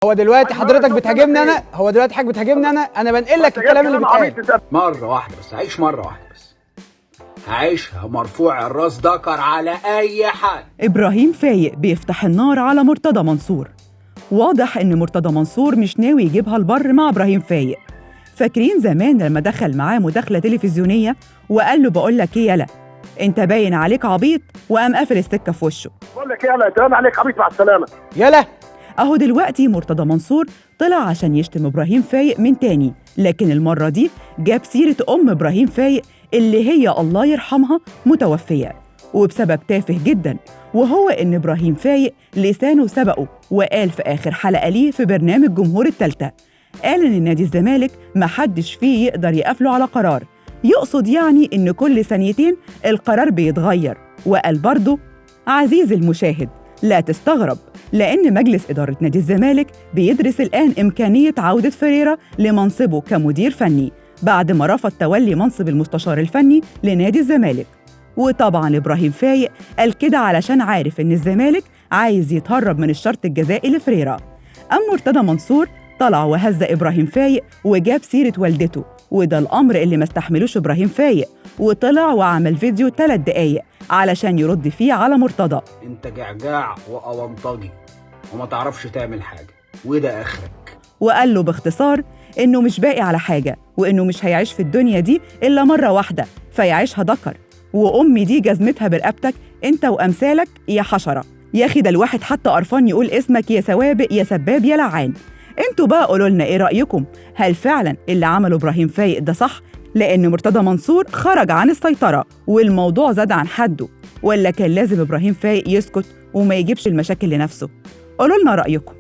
هو دلوقتي حضرتك بتهاجمني انا؟ هو دلوقتي حضرتك بتهاجمني انا بنقل لك الكلام اللي بيتقال. مرة واحدة بس، هعيش مرة واحدة بس، هعيشها مرفوع الراس دكر على أي حد. إبراهيم فايق بيفتح النار على مرتضى منصور. واضح إن مرتضى منصور مش ناوي يجيبها البر مع إبراهيم فايق. فاكرين زمان لما دخل معاه مداخلة تلفزيونية وقال له بقول لك إيه يلا أنت باين عليك عبيط، وقام قافل السكة في وشه. بقول لك ايه، انا تمام عليك عبيط، مع السلامه. يلا أهو دلوقتي مرتضى منصور طلع عشان يشتم إبراهيم فايق من تاني، لكن المرة دي جاب سيرة أم إبراهيم فايق اللي هي الله يرحمها متوفية، وبسبب تافه جدا، وهو إن إبراهيم فايق لسانه سبقه وقال في آخر حلقة ليه في برنامج جمهور التالتة، قال إن نادي الزمالك محدش فيه يقدر يقفله على قرار، يقصد يعني إن كل ثانيتين القرار بيتغير. وقال برضه عزيزي المشاهد لا تستغرب، لأن مجلس إدارة نادي الزمالك بيدرس الآن إمكانية عودة فريرة لمنصبه كمدير فني بعد ما رفض تولي منصب المستشار الفني لنادي الزمالك. وطبعاً إبراهيم فايق قال كده علشان عارف إن الزمالك عايز يتهرب من الشرط الجزائي لفريرة. أما مرتضى منصور طلع وهز إبراهيم فايق وجاب سيرة والدته، وده الأمر اللي ما استحملوش إبراهيم فايق، وطلع وعمل فيديو 3 دقايق علشان يرد فيه على مرتضى. انت جعجاع وأونطجي وما تعرفش تعمل حاجة، وده آخرك. وقال له باختصار إنه مش باقي على حاجة، وإنه مش هيعيش في الدنيا دي إلا مرة واحدة فيعيشها دكر، وأمي دي جزمتها برقبتك أنت وأمثالك يا حشرة. يا أخي ده الواحد حتى قرفان يقول اسمك يا سوابق يا سباب يا لعان. انتوا بقى قولوا لنا ايه رأيكم، هل فعلا اللي عمله إبراهيم فايق ده صح؟ لأن مرتضى منصور خرج عن السيطرة والموضوع زاد عن حده، ولا كان لازم إبراهيم فايق يسكت وما يجيبش المشاكل لنفسه؟ قولوا لنا رأيكم.